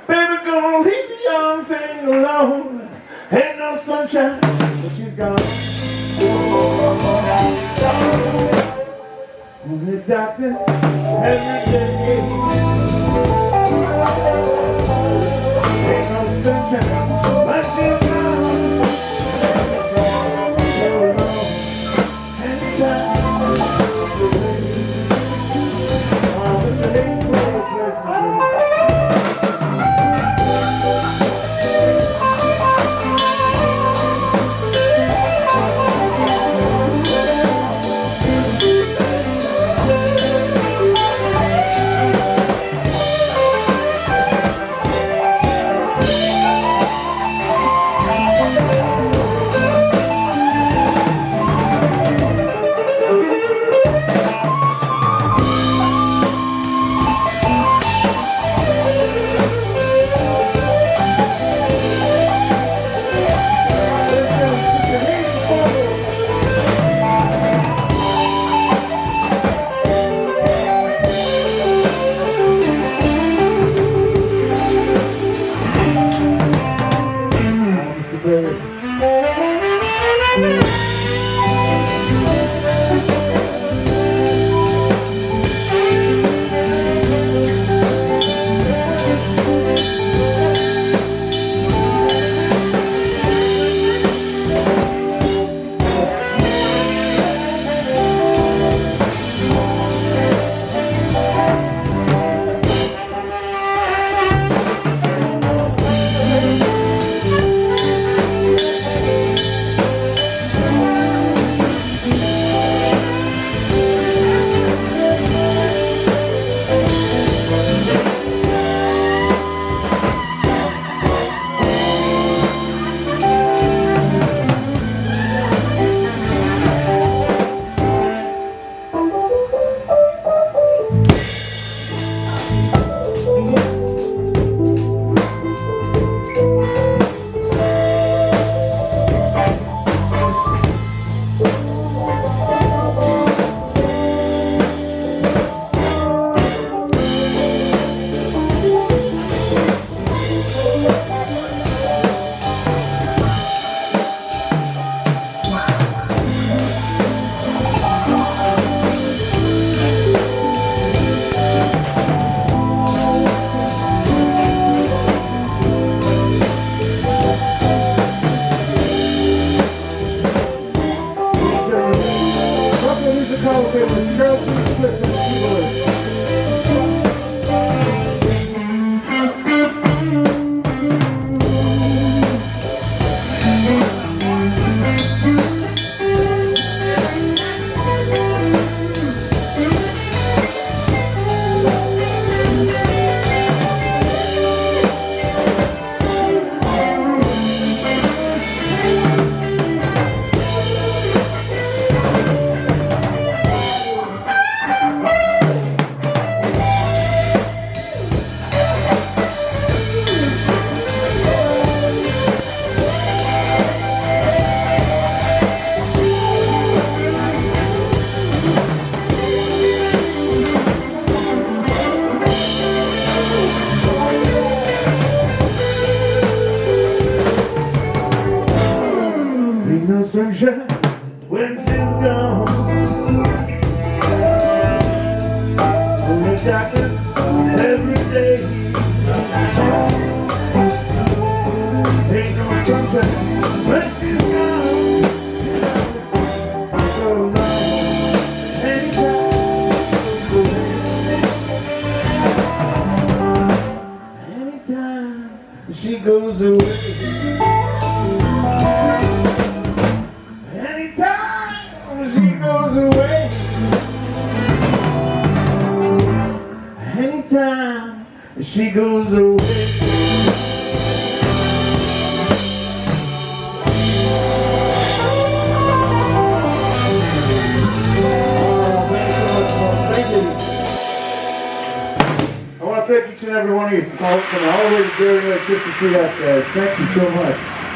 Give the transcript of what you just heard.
Baby, gonna leave the young thing alone. Ain't no sunshine, but she's gone. Only darkness every day. Ain't no sunshine, but she's gone. So long, anytime. Oh, Mr. Lincoln, sunshine when she's gone. Only darkness every day. Ain't no sunshine when she's gone. So long, anytime she goes away. Anytime she goes away. Thank you. I want to thank each and every one of you for coming all the way to Dairy Lake just to see us, guys. Thank you so much.